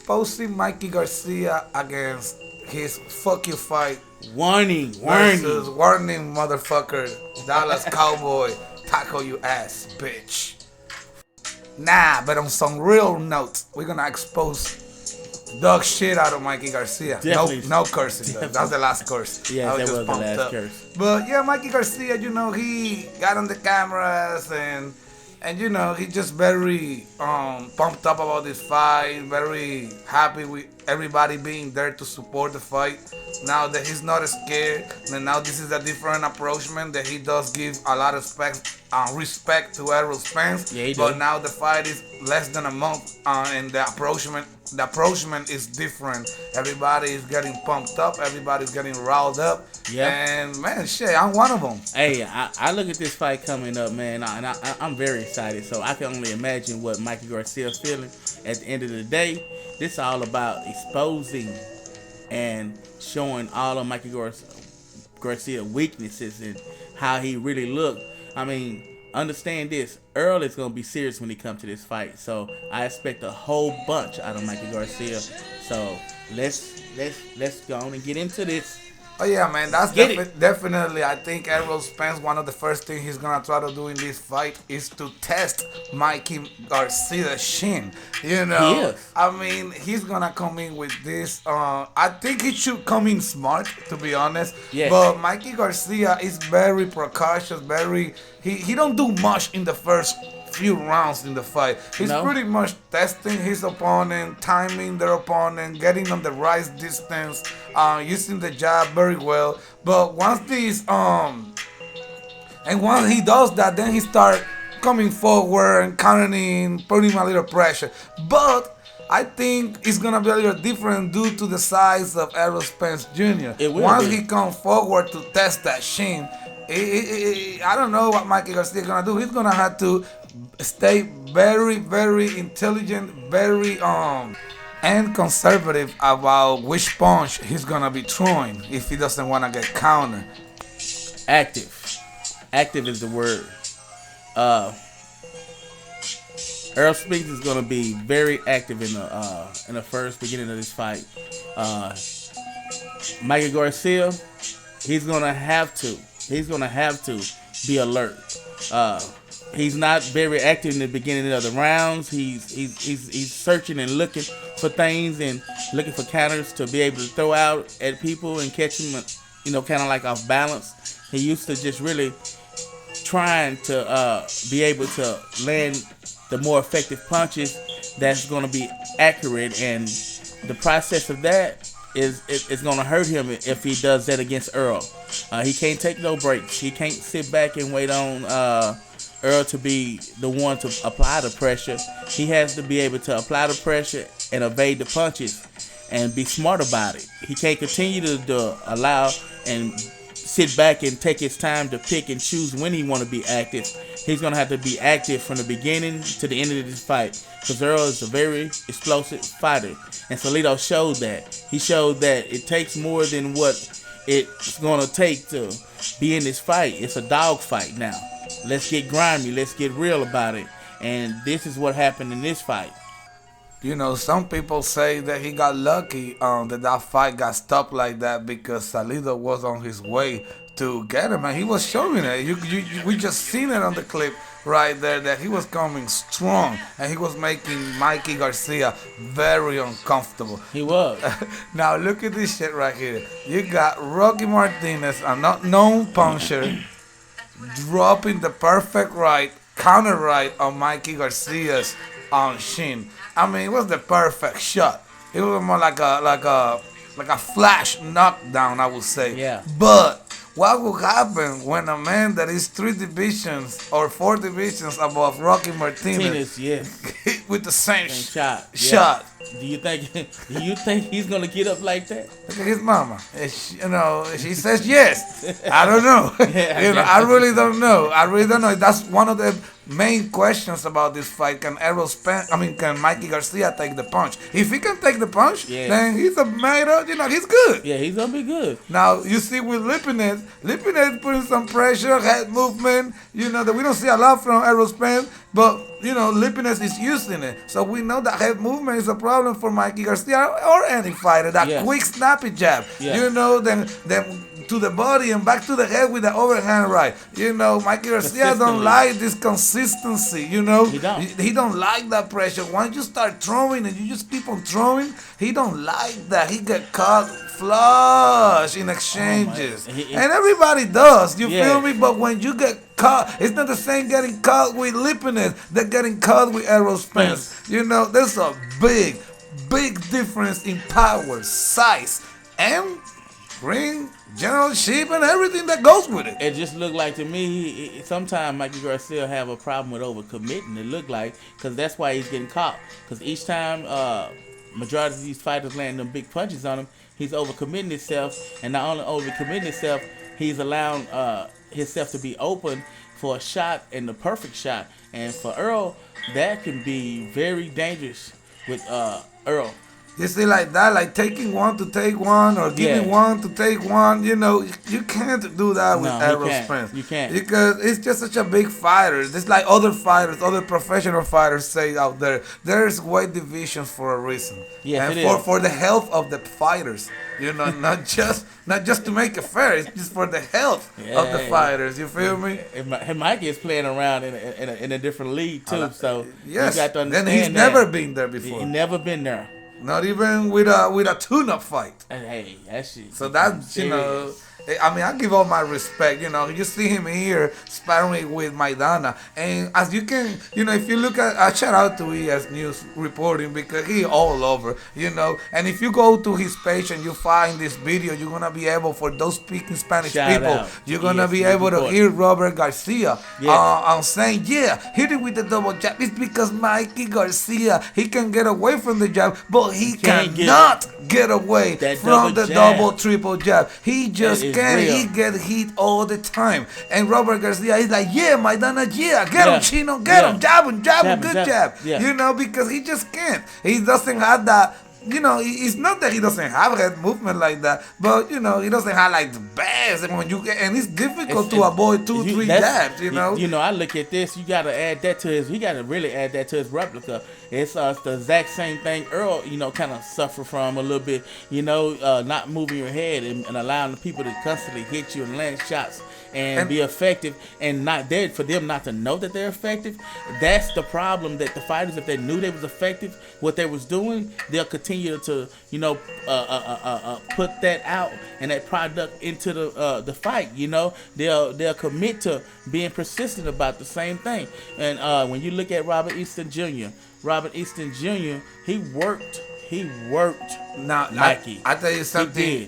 exposing Mikey Garcia against his fuck you fight Warning, versus warning. warning motherfucker Dallas Cowboy tackle you ass bitch. Nah, but on some real notes, we're gonna expose dog shit out of Mikey Garcia. Definitely. No cursing though. That's the last curse. Yes, that just was the pumped last up. curse. But yeah, Mikey Garcia, he got on the cameras and he just very pumped up about this fight, very happy with everybody being there to support the fight. Now that he's not scared, and now this is a different approachment that he does give a lot of respect to Errol Spence. Yeah, he but do. now the fight is less than a month, and the approachment is different. Everybody is getting pumped up. Everybody's getting riled up. Yeah. And man, shit, I'm one of them. Hey, I look at this fight coming up, man, I'm very excited. So I can only imagine what Mikey Garcia's feeling. At the end of the day, this is all about exposing and showing all of Mikey Garcia weaknesses and how he really looked. I mean, understand this. Earl is gonna be serious when he comes to this fight, so I expect a whole bunch out of Mikey Garcia. So let's go on and get into this. Oh yeah, man, that's Get it. definitely. I think Errol Spence. One of the first things he's gonna try to do in this fight is to test Mikey Garcia's shin. He is. I mean, he's gonna come in with this. I think he should come in smart, to be honest. Yes. But Mikey Garcia is very precautious. He don't do much in the first few rounds in the fight. He's No. pretty much testing his opponent, timing their opponent, getting on the right distance, using the jab very well. But once once he does that, then he start coming forward and countering, putting a little pressure. But I think it's gonna be a little different due to the size of Errol Spence Jr. It will Once be. he comes forward to test that shin, I don't know what Mikey Garcia is gonna do. He's gonna have to stay very, very intelligent, very and conservative about which punch he's gonna be throwing if he doesn't wanna get countered. Active is the word. Errol Spence is gonna be very active in the first beginning of this fight. Mikey Garcia, he's gonna have to be alert. He's not very active in the beginning of the rounds. He's searching and looking for things and looking for counters to be able to throw out at people and catch them, kind of like off balance. He used to just really trying to be able to land the more effective punches that's going to be accurate, and the process of that is going to hurt him if he does that against Earl. He can't take no breaks. He can't sit back and wait on Earl to be the one to apply the pressure. He has to be able to apply the pressure and evade the punches and be smart about it. He can't continue to allow and sit back and take his time to pick and choose when he want to be active. He's going to have to be active from the beginning to the end of this fight, because Earl is a very explosive fighter. And Salido showed that. He showed that it takes more than what it's going to take to be in this fight. It's a dog fight now. Let's get grimy. Let's get real about it. And this is what happened in this fight. Some people say that he got lucky that fight got stopped like that because Salido was on his way to get him, and he was showing it. We just seen it on the clip right there that he was coming strong, and he was making Mikey Garcia very uncomfortable. He was. Now look at this shit right here. You got Rocky Martinez, a not known puncher, dropping the perfect right, counter right on Mikey Garcia's shin. I mean, it was the perfect shot. It was more like a flash knockdown, I would say. Yeah. But what will happen when a man that is 3 divisions or 4 divisions above Rocky Martinez Yes. with the same shot? shot? Do you think he's gonna get up like that? Look at his mama. She says yes. I don't know. Yeah, I really don't know. That's one of the main questions about this fight. Can Mikey Garcia take the punch? If he can take the punch, then he's a matter, he's good. Yeah, he's gonna be good. Now, you see with Lipinets putting some pressure, head movement, that we don't see a lot from Errol Spence, but, Lipinets is using it. So we know that head movement is a problem for Mikey Garcia or any fighter. That quick, snappy jab, then to the body and back to the head with the overhand right. Mikey Garcia don't like this consistency, He don't. He don't like that pressure. Once you start throwing and you just keep on throwing, he don't like that. He get caught flush in exchanges. And everybody does, you feel me? But when you get caught, it's not the same getting caught with Lipinets than getting caught with Errol Spence. There's a big difference in power, size, and ring generalship and everything that goes with it. It just looked like to me, sometimes Mikey Garcia have a problem with overcommitting. It looked like, because that's why he's getting caught. Because each time majority of these fighters land them big punches on him, he's overcommitting himself, and not only overcommitting himself, he's allowing himself to be open for a shot and the perfect shot. And for Errol, that can be very dangerous with Errol. You see, like that, like taking one to take one or giving one to take one, you can't do that with Errol Spence. You can't. Because it's just such a big fighter. It's like other fighters, other professional fighters say out there, there's weight divisions for a reason. Yes, and for the health of the fighters, not just to make it fair, it's just for the health of the fighters. You feel me? And Mikey is playing around in a different league too, so yes. You got to understand then he's never been there before. He never been there. Not even with a tune-up fight. Hey, that shit. So that's, I give all my respect. You see him here sparring with Maidana. And as you can, if you look at, I shout out to ES News reporting because he all over, And if you go to his page and you find this video, you're going to be able, for those speaking Spanish people, you're going to be able to hear Robert Garcia saying, hit it with the double jab. It's because Mikey Garcia, he can get away from the jab, but he cannot get away from the double, triple jab. He just can't. He get hit all the time. And Robert Garcia is like, Maidana, get him, Chino, get him, jab him, good jab. Because he just can't. He doesn't have that. It's not that he doesn't have head movement like that, but he doesn't have like the best. And it's difficult to avoid 2-3 jabs. I look at this. You gotta add that to his. You gotta really add that to his replica. It's the exact same thing Errol, kind of suffer from a little bit. Not moving your head and allowing the people to constantly hit you and land shots and be effective, and not there for them not to know that they're effective. That's the problem. That the fighters, if they knew they was effective, what they was doing, they'll continue to put that out and that product into the fight. They'll commit to being persistent about the same thing. And when you look at Robert Easton Jr., he worked now, Mikey. I tell you something.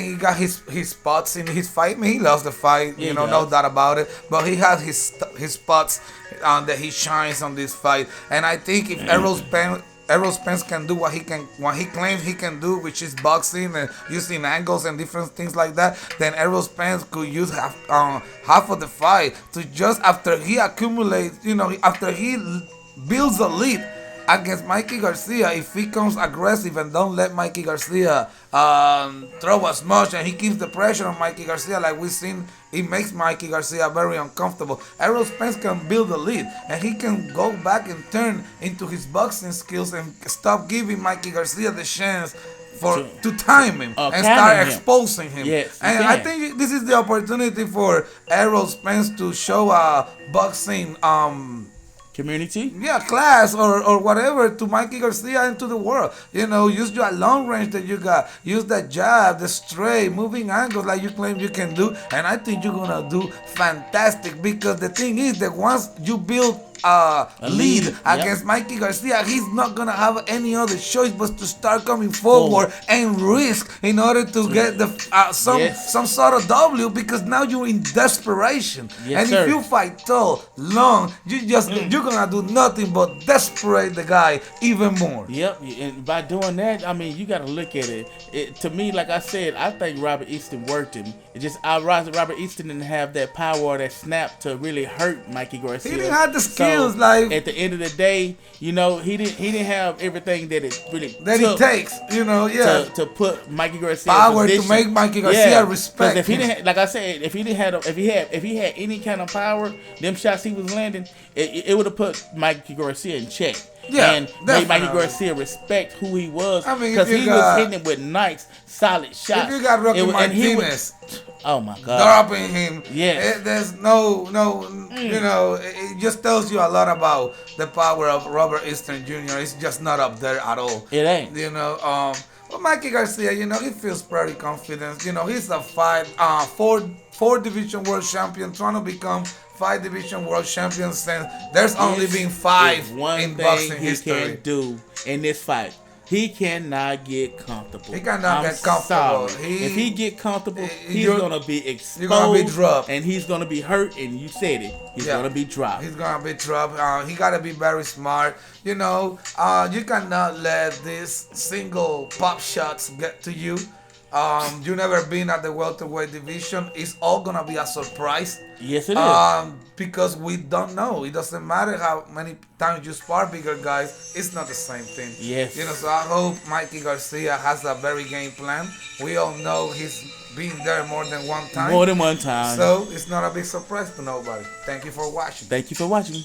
He got his spots in his fight. I mean, he lost the fight, no doubt about it. But he has his spots that he shines on this fight. And I think if Errol Spence can do what he claims he can do, which is boxing and using angles and different things like that, then Errol Spence could use half of the fight to just after he accumulates, after he builds a lead against Mikey Garcia. If he comes aggressive and don't let Mikey Garcia throw as much, and he keeps the pressure on Mikey Garcia like we've seen, it makes Mikey Garcia very uncomfortable. Errol Spence can build a lead, and he can go back and turn into his boxing skills and stop giving Mikey Garcia the chance to time him and start exposing him. Yes, and I think this is the opportunity for Errol Spence to show a boxing community, class or whatever to Mikey Garcia and to the world. Use your long range that you got. Use that jab, the straight, moving angles like you claim you can do. And I think you're gonna do fantastic, because the thing is that once you build lead Yep. against Mikey Garcia, he's not gonna have any other choice but to start coming forward and risk in order to get the Yes. some sort of W, because now you're in desperation. Yes, And sir. if you fight tall, long, you're gonna do nothing but desperate the guy even more. Yep, and by doing that, I mean, you got to look at it. To me, like I said, I think Robert Easton worked him. It just Robert Easton didn't have that power or that snap to really hurt Mikey Garcia. He didn't have the skills, So, like at the end of the day, he didn't have everything that it really that took it takes, yeah. to put Mikey Garcia in Power to position. make Mikey Garcia respect Because if he him. didn't, like I said, if he had any kind of power, them shots he was landing, it would have put Mikey Garcia in check. Yeah, And made Mikey definitely. Garcia respect who he was. I mean, because if you he got- was hitting it with nice, solid shots. If you got Rocky and he would- Martinez oh my God. dropping him, Yes. there's no, it just tells you a lot about the power of Robert Easton Jr. It's just not up there at all. It ain't. Well, Mikey Garcia, he feels pretty confident. He's a four division world champion, trying to become 5 division world champion since there's only been 5 It's one in thing boxing he history. can do in this fight. He cannot get comfortable. He cannot I'm get comfortable. Sorry. If he get comfortable, he's you're- gonna be exposed. you're gonna be dropped. and he's gonna be hurt. And you said it. He's Yeah. gonna be dropped. He's gonna be dropped. He gotta be very smart. You cannot let these single pop shots get to you. You never been at the welterweight division. It's all gonna be a surprise. Yes, it is. Because we don't know. It doesn't matter how many times you spar bigger guys. It's not the same thing. Yes. So I hope Mikey Garcia has a very game plan. We all know he's been there more than one time. More than one time. So it's not a big surprise to nobody. Thank you for watching. Thank you for watching.